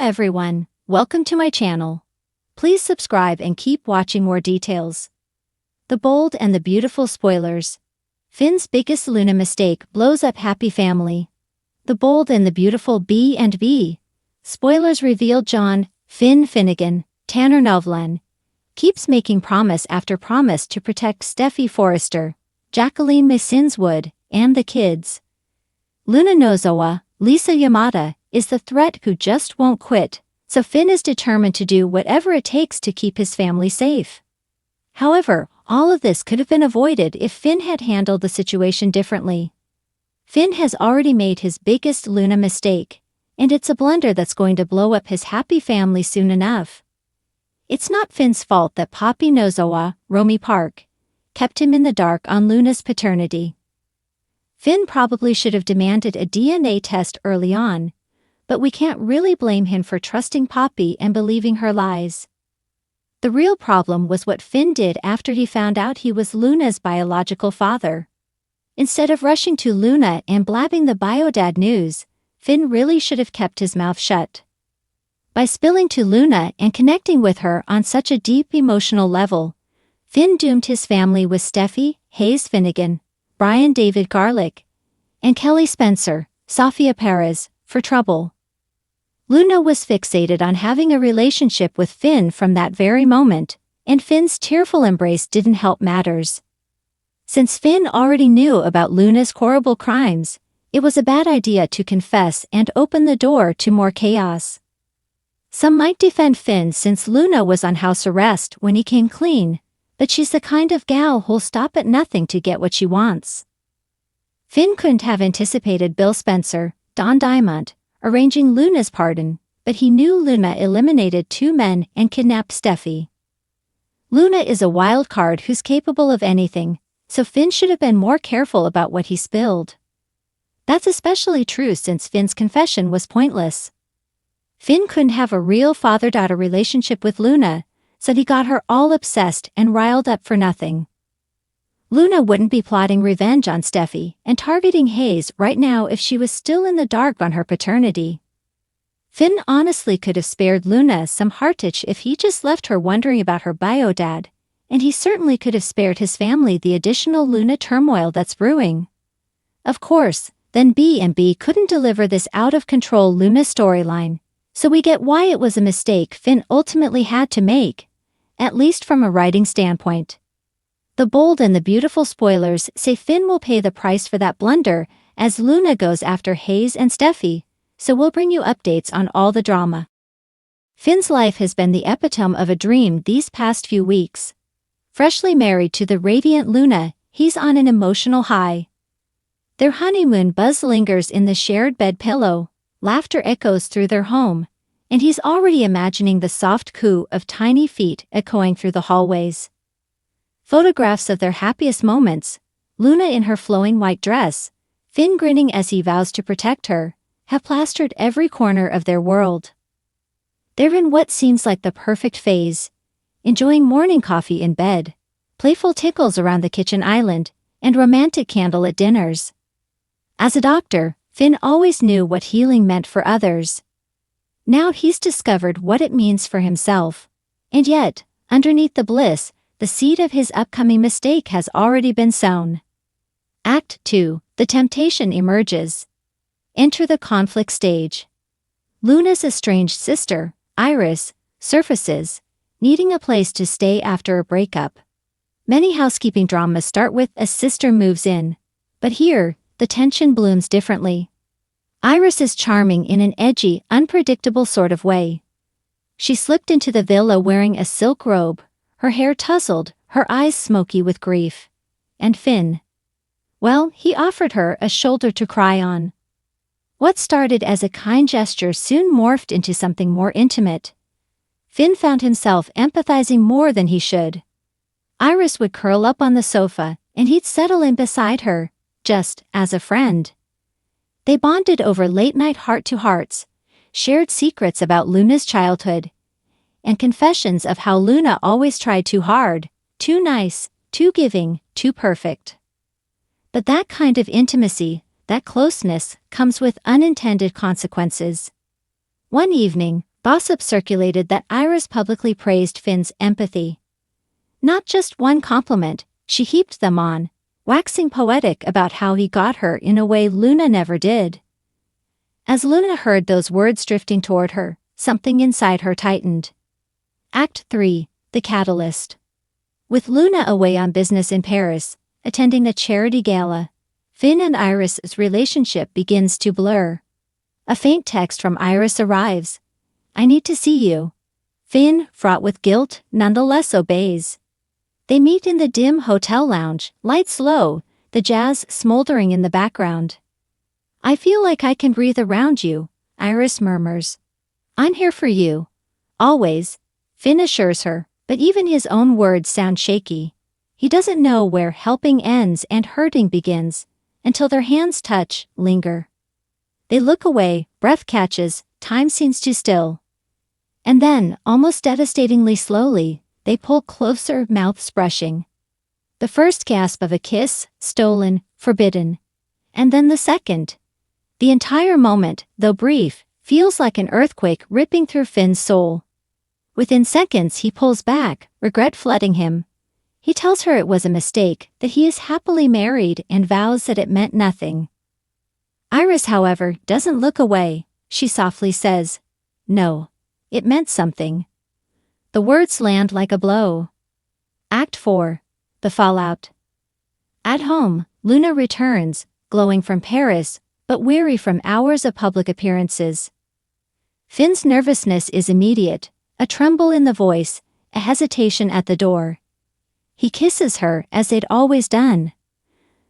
everyone, welcome to my channel. Please subscribe and keep watching more details. The bold and the beautiful spoilers. Finn's biggest Luna mistake blows up happy family. The bold and the beautiful B&B. Spoilers reveal John, Finn Finnegan, Tanner Novlan, keeps making promise after promise to protect Steffi Forrester, Jacqueline Masinswood, and the kids. Luna Nozowa, Lisa Yamada, is the threat who just won't quit, so Finn is determined to do whatever it takes to keep his family safe. However, all of this could have been avoided if Finn had handled the situation differently. Finn has already made his biggest Luna mistake, and it's a blunder that's going to blow up his happy family soon enough. It's not Finn's fault that Poppy Nozowa, Romy Park, kept him in the dark on Luna's paternity. Finn probably should have demanded a DNA test early on, but we can't really blame him for trusting Poppy and believing her lies. The real problem was what Finn did after he found out he was Luna's biological father. Instead of rushing to Luna and blabbing the biodad news, Finn really should have kept his mouth shut. By spilling to Luna and connecting with her on such a deep emotional level, Finn doomed his family with Steffi, Hayes Finnegan, Brian David Garlick, and Kelly Spencer, Sofia Perez, for trouble. Luna was fixated on having a relationship with Finn from that very moment, and Finn's tearful embrace didn't help matters. Since Finn already knew about Luna's horrible crimes, it was a bad idea to confess and open the door to more chaos. Some might defend Finn since Luna was on house arrest when he came clean, but she's the kind of gal who'll stop at nothing to get what she wants. Finn couldn't have anticipated Bill Spencer, Don Diamond, arranging Luna's pardon, but he knew Luna eliminated 2 men and kidnapped Steffi. Luna is a wild card who's capable of anything, so Finn should have been more careful about what he spilled. That's especially true since Finn's confession was pointless. Finn couldn't have a real father-daughter relationship with Luna, so he got her all obsessed and riled up for nothing. Luna wouldn't be plotting revenge on Steffi and targeting Hayes right now if she was still in the dark on her paternity. Finn honestly could have spared Luna some heartache if he just left her wondering about her biodad, and he certainly could have spared his family the additional Luna turmoil that's brewing. Of course, then B&B couldn't deliver this out-of-control Luna storyline, so we get why it was a mistake Finn ultimately had to make, at least from a writing standpoint. The bold and the beautiful spoilers say Finn will pay the price for that blunder as Luna goes after Hayes and Steffi, so we'll bring you updates on all the drama. Finn's life has been the epitome of a dream these past few weeks. Freshly married to the radiant Luna, he's on an emotional high. Their honeymoon buzz lingers in the shared bed pillow, laughter echoes through their home, and he's already imagining the soft coo of tiny feet echoing through the hallways. Photographs of their happiest moments, Luna in her flowing white dress, Finn grinning as he vows to protect her, have plastered every corner of their world. They're in what seems like the perfect phase, enjoying morning coffee in bed, playful tickles around the kitchen island, and romantic candlelit dinners. As a doctor, Finn always knew what healing meant for others. Now he's discovered what it means for himself. And yet, underneath the bliss, the seed of his upcoming mistake has already been sown. Act 2, the temptation emerges. Enter the conflict stage. Luna's estranged sister, Iris, surfaces, needing a place to stay after a breakup. Many housekeeping dramas start with a sister moves in, but here, the tension blooms differently. Iris is charming in an edgy, unpredictable sort of way. She slipped into the villa wearing a silk robe, her hair tousled, her eyes smoky with grief. And Finn? Well, he offered her a shoulder to cry on. What started as a kind gesture soon morphed into something more intimate. Finn found himself empathizing more than he should. Iris would curl up on the sofa, and he'd settle in beside her, just as a friend. They bonded over late-night heart-to-hearts, shared secrets about Luna's childhood, and confessions of how Luna always tried too hard, too nice, too giving, too perfect. But that kind of intimacy, that closeness, comes with unintended consequences. One evening, Gossip circulated that Iris publicly praised Finn's empathy. Not just one compliment, she heaped them on, waxing poetic about how he got her in a way Luna never did. As Luna heard those words drifting toward her, something inside her tightened. Act 3, The Catalyst. With Luna away on business in Paris, attending a charity gala, Finn and Iris's relationship begins to blur. A faint text from Iris arrives. "I need to see you." Finn, fraught with guilt, nonetheless obeys. They meet in the dim hotel lounge, lights low, the jazz smoldering in the background. "I feel like I can breathe around you," Iris murmurs. "I'm here for you. Always," Finn assures her, but even his own words sound shaky. He doesn't know where helping ends and hurting begins, until their hands touch, linger. They look away, breath catches, time seems too still. And then, almost devastatingly slowly, they pull closer, mouths brushing. The first gasp of a kiss, stolen, forbidden. And then the second. The entire moment, though brief, feels like an earthquake ripping through Finn's soul. Within seconds he pulls back, regret flooding him. He tells her it was a mistake, that he is happily married and vows that it meant nothing. Iris, however, doesn't look away. She softly says, "No, it meant something." The words land like a blow. Act 4, The Fallout. At home, Luna returns, glowing from Paris, but weary from hours of public appearances. Finn's nervousness is immediate, a tremble in the voice, a hesitation at the door. He kisses her as they'd always done.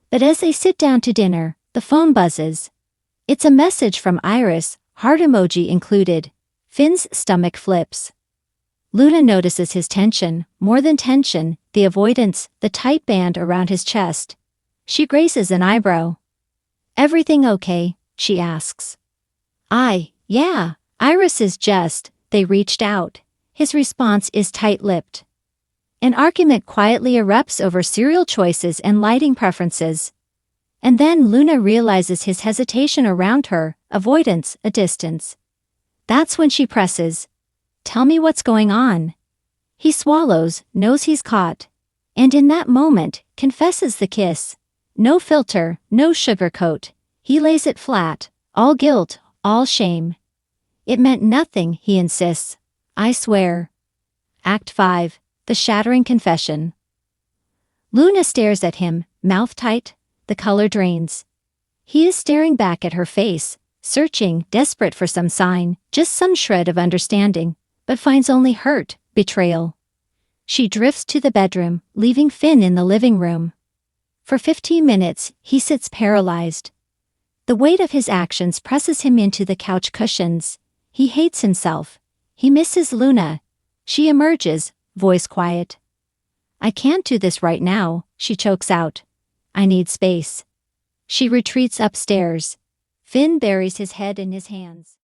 But as they sit down to dinner, the phone buzzes. It's a message from Iris, heart emoji included. Finn's stomach flips. Luna notices his tension, more than tension, the avoidance, the tight band around his chest. She raises an eyebrow. "Everything okay?" she asks. Yeah, Iris is just, they reached out. His response is tight-lipped. An argument quietly erupts over cereal choices and lighting preferences. And then Luna realizes his hesitation around her, avoidance, a distance. That's when she presses. "Tell me what's going on." He swallows, knows he's caught. And in that moment, confesses the kiss. No filter, no sugarcoat. He lays it flat, all guilt, all shame. "It meant nothing," he insists. "I swear." Act 5, The Shattering Confession. Luna stares at him, mouth tight, the color drains. He is staring back at her face, searching, desperate for some sign, just some shred of understanding, but finds only hurt, betrayal. She drifts to the bedroom, leaving Finn in the living room. For 15 minutes, he sits paralyzed. The weight of his actions presses him into the couch cushions. He hates himself. He misses Luna. She emerges, voice quiet. "I can't do this right now," she chokes out. "I need space." She retreats upstairs. Finn buries his head in his hands.